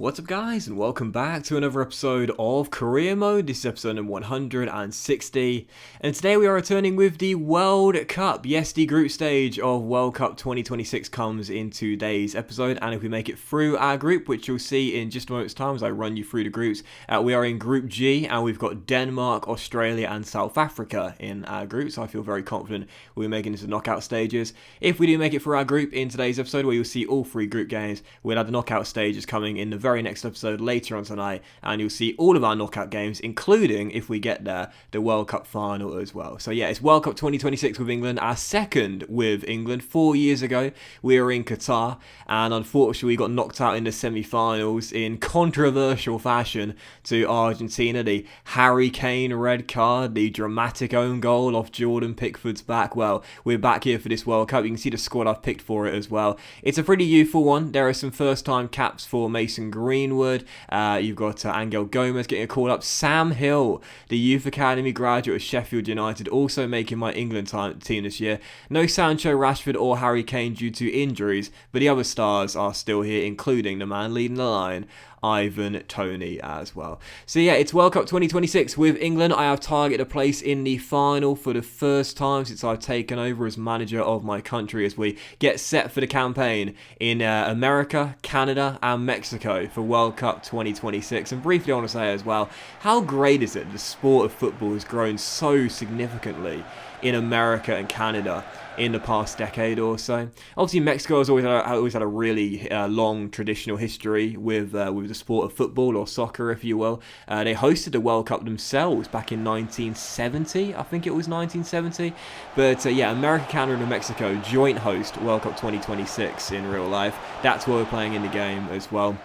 What's up guys, and welcome back to another episode of Career Mode. This is episode number 160, and today we are returning with the World Cup. Yes, the group stage of World Cup 2026 comes in today's episode, and if we make it through our group, which you'll see in just a moment's time as I run you through the groups, we are in Group G, and we've got Denmark, Australia, and South Africa in our group, so I feel very confident we'll be making it to the knockout stages. If we do make it through our group in today's episode, where you'll see all three group games, we'll have the knockout stages coming in the very next episode later on tonight, and you'll see all of our knockout games, including, if we get there, the World Cup final as well. So yeah, it's World Cup 2026 with England, our second with England. 4 years ago we were in Qatar, and unfortunately we got knocked out in the semi-finals in controversial fashion to Argentina. The Harry Kane red card, the dramatic own goal off Jordan Pickford's back. Well, we're back here for this World Cup. You can see the squad I've picked for it as well. It's a pretty youthful one. There are some first time caps for Mason Greenwood. You've got Angel Gomez getting a call up. Sam Hill, the Youth Academy graduate of Sheffield United, also making my England team this year. No Sancho, Rashford or Harry Kane due to injuries, but the other stars are still here, including the man leading the line, Ivan Toney, as well. So yeah, it's World Cup 2026 with England. I have targeted a place in the final for the first time since I've taken over as manager of my country, as we get set for the campaign in America, Canada and Mexico for World Cup 2026. And briefly I want to say as well, how great is it the sport of football has grown so significantly in America and Canada in the past decade or so. Obviously, Mexico has always had a really long traditional history with the sport of football, or soccer, if you will. They hosted the World Cup themselves back in 1970, I think it was 1970. But yeah, America, Canada, and Mexico joint host World Cup 2026 in real life. That's where we're playing in the game as well.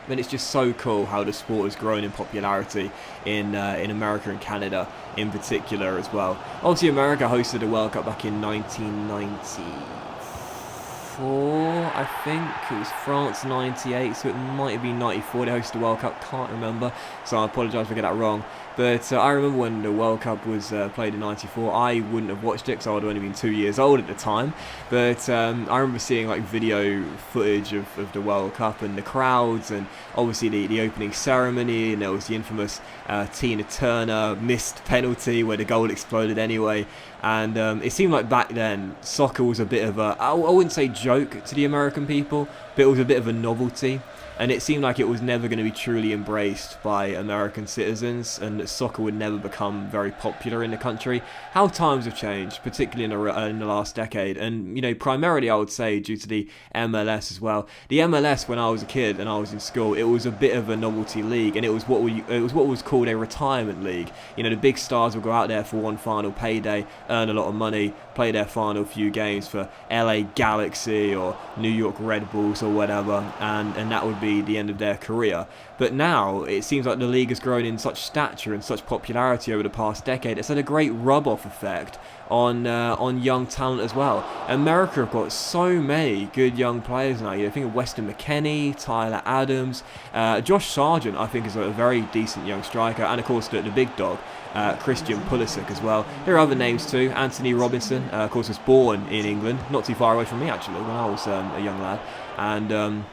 And it's just so cool how the sport has grown in popularity in America and Canada in particular as well. Obviously, America hosted the World Cup back in 1994, I think. It was France 98, so it might have been 94 they hosted the World Cup, can't remember, so I apologise if I get that wrong. But I remember when the World Cup was played in 94, I wouldn't have watched it because I would have only been 2 years old at the time. But I remember seeing like video footage of the World Cup and the crowds, and obviously the opening ceremony, and there was the infamous Tina Turner missed penalty where the goal exploded anyway. And it seemed like back then soccer was a bit of a, I wouldn't say joke to the American people, but it was a bit of a novelty. And it seemed like it was never going to be truly embraced by American citizens, and that soccer would never become very popular in the country. How times have changed, particularly in the last decade, and you know, primarily I would say due to the MLS as well. The MLS, when I was a kid and I was in school, it was a bit of a novelty league, and it was what was called a retirement league. You know, the big stars would go out there for one final payday, earn a lot of money, play their final few games for LA Galaxy or New York Red Bulls or whatever, and that would be the end of their career. But now it seems like the league has grown in such stature and such popularity over the past decade. It's had a great rub-off effect on young talent as well. America have got so many good young players now. You know, think of Weston McKennie, Tyler Adams, Josh Sargent, I think is a very decent young striker, and of course the big dog, Christian Pulisic as well. There are other names too. Anthony Robinson, of course, was born in England, not too far away from me actually, when I was a young lad, and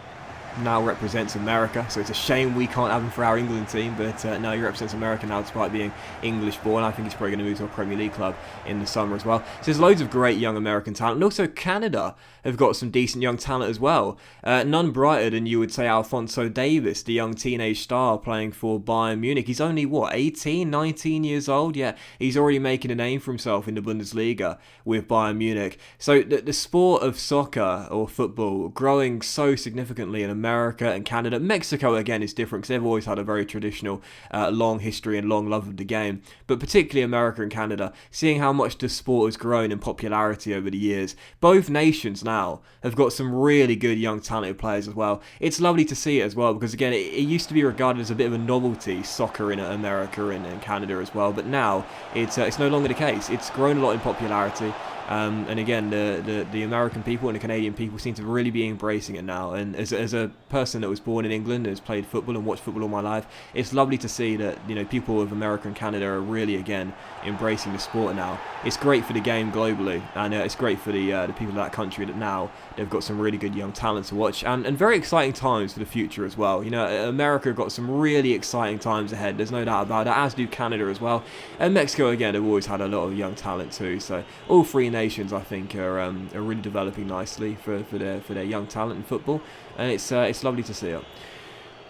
now represents America, so it's a shame we can't have him for our England team, but no, he represents America now despite being English born. I think he's probably going to move to a Premier League club in the summer as well. So there's loads of great young American talent, and also Canada have got some decent young talent as well. None brighter than, you would say, Alphonso Davies, the young teenage star playing for Bayern Munich. He's only, 18, 19 years old? Yeah, he's already making a name for himself in the Bundesliga with Bayern Munich. So the sport of soccer or football growing so significantly in America and Canada. Mexico, again, is different because they've always had a very traditional, long history and long love of the game. But particularly America and Canada, seeing how much the sport has grown in popularity over the years. Both nations now have got some really good young talented players as well. It's lovely to see it as well because, again, it used to be regarded as a bit of a novelty, soccer in America and Canada as well. But now it's no longer the case. It's grown a lot in popularity. And again, the American people and the Canadian people seem to really be embracing it now. And as a person that was born in England, has played football and watched football all my life, it's lovely to see that, you know, people of America and Canada are really again embracing the sport now. It's great for the game globally, and it's great for the people of that country that now they've got some really good young talent to watch, and very exciting times for the future as well. You know, America have got some really exciting times ahead, there's no doubt about it, as do Canada as well. And Mexico, again, have always had a lot of young talent too. So all three nations, I think, are really developing nicely for their young talent in football, and it's lovely to see it.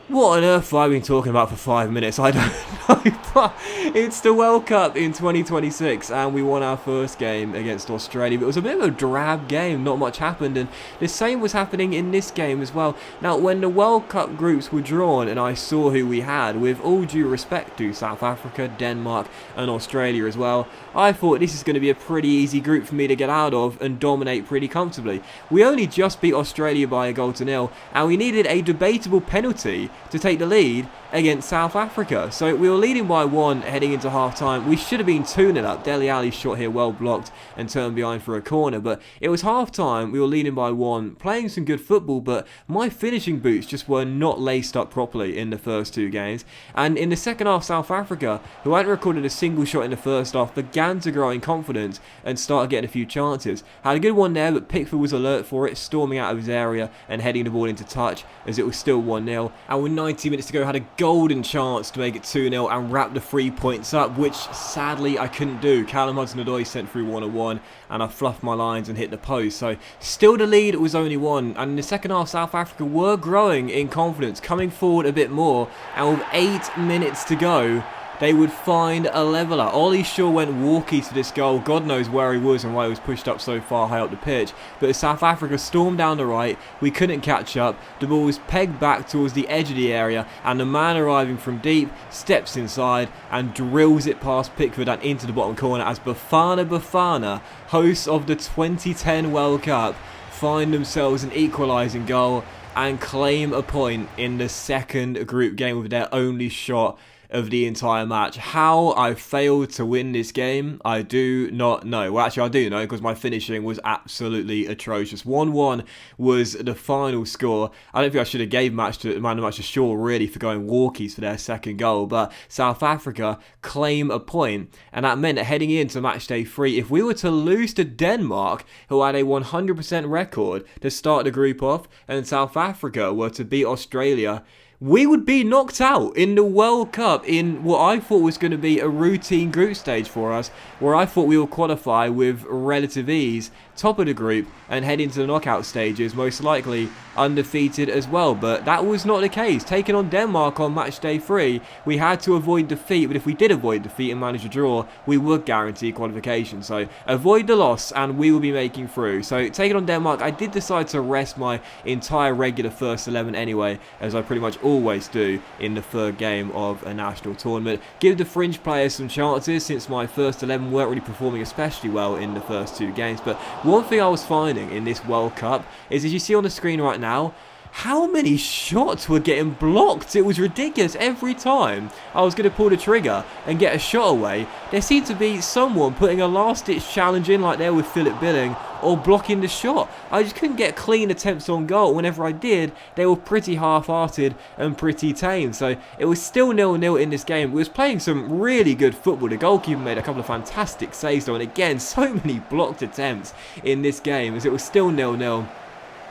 What on earth have I been talking about for 5 minutes? I don't know, but it's the World Cup in 2026, and we won our first game against Australia. But it was a bit of a drab game, not much happened, and the same was happening in this game as well. Now, when the World Cup groups were drawn, and I saw who we had, with all due respect to South Africa, Denmark, and Australia as well, I thought this is going to be a pretty easy group for me to get out of and dominate pretty comfortably. We only just beat Australia by 1-0, and we needed a debatable penalty to take the lead against South Africa. So we were leading by 1 heading into half-time. We should have been 2-0 up. Dele Alli's shot here well blocked and turned behind for a corner. But it was half-time. We were leading by 1, playing some good football, but my finishing boots just were not laced up properly in the first 2 games. And in the second half, South Africa, who hadn't recorded a single shot in the first half, began to grow in confidence and started getting a few chances. Had a good one there, but Pickford was alert for it, storming out of his area and heading the ball into touch as it was still 1-0. And with 90 minutes to go, had a golden chance to make it 2-0 and wrap the 3 points up, which sadly I couldn't do. Callum Hudson-Odoi sent through 1-1 and I fluffed my lines and hit the post. So still the lead was only 1, and in the second half South Africa were growing in confidence, coming forward a bit more, and with 8 minutes to go they would find a leveller. Ollie Shaw went walkie to this goal. God knows where he was and why he was pushed up so far high up the pitch. But as South Africa stormed down the right, we couldn't catch up. The ball was pegged back towards the edge of the area, and the man arriving from deep steps inside and drills it past Pickford and into the bottom corner as Bafana, hosts of the 2010 World Cup, find themselves an equalising goal and claim a point in the second group game with their only shot of the entire match. How I failed to win this game, I do not know. Well, actually, I do know, because my finishing was absolutely atrocious. 1-1 was the final score. I don't think I should have gave man of the match to Shaw, really, for going walkies for their second goal, but South Africa claim a point, and that meant that heading into match day 3, if we were to lose to Denmark, who had a 100% record to start the group off, and South Africa were to beat Australia, we would be knocked out in the World Cup in what I thought was going to be a routine group stage for us, where I thought we would qualify with relative ease, top of the group, and head into the knockout stages, most likely undefeated as well. But that was not the case. Taking on Denmark on match day 3, we had to avoid defeat, but if we did avoid defeat and manage a draw, we would guarantee qualification. So avoid the loss and we will be making through. So taking on Denmark, I did decide to rest my entire regular first 11 anyway, as I pretty much always do in the third game of a national tournament. Give the fringe players some chances, since my first 11 weren't really performing especially well in the first 2 games. But one thing I was finding in this World Cup is, as you see on the screen right now, how many shots were getting blocked. It was ridiculous. Every time I was going to pull the trigger and get a shot away, there seemed to be someone putting a last-ditch challenge in, like there with Philip Billing, or blocking the shot. I just couldn't get clean attempts on goal. Whenever I did, they were pretty half-hearted and pretty tame. So it was still 0-0 in this game. We was playing some really good football. The goalkeeper made a couple of fantastic saves though, and again, so many blocked attempts in this game, as it was still 0-0.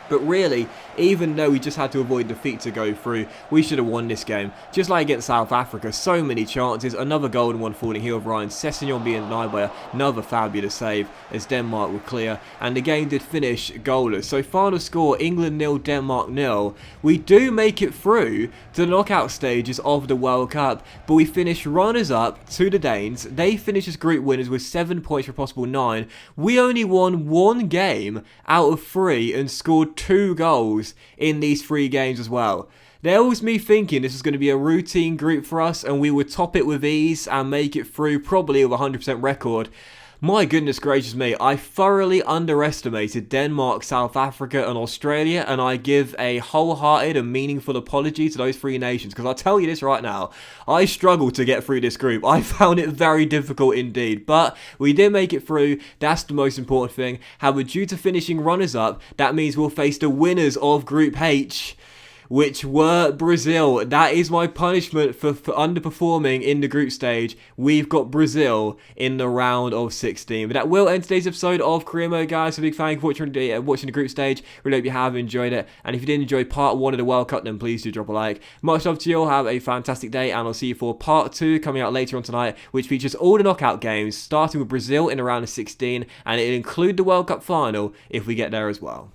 But really, even though we just had to avoid defeat to go through, we should have won this game. Just like against South Africa, so many chances. Another golden one falling here of Ryan Sessegnon being denied by another fabulous save as Denmark were clear. And the game did finish goalless. So final score, England 0, Denmark 0. We do make it through to the knockout stages of the World Cup, but we finish runners-up to the Danes. They finish as group winners with 7 points for a possible 9. We only won 1 game out of 3 and scored 2 goals in these 3 games as well. There was me thinking this was going to be a routine group for us and we would top it with ease and make it through probably with a 100% record. My goodness gracious me, I thoroughly underestimated Denmark, South Africa and Australia, and I give a wholehearted and meaningful apology to those 3 nations, because I'll tell you this right now, I struggled to get through this group. I found it very difficult indeed, but we did make it through. That's the most important thing. However, due to finishing runners-up, that means we'll face the winners of Group H, which were Brazil. That is my punishment for underperforming in the group stage. We've got Brazil in the round of 16. But that will end today's episode of Career Mode, guys. So big thank you for watching the group stage. Really hope you have enjoyed it. And if you did enjoy part 1 of the World Cup, then please do drop a like. Much love to you all. Have a fantastic day, and I'll see you for part 2 coming out later on tonight, which features all the knockout games, starting with Brazil in the round of 16, and it'll include the World Cup final if we get there as well.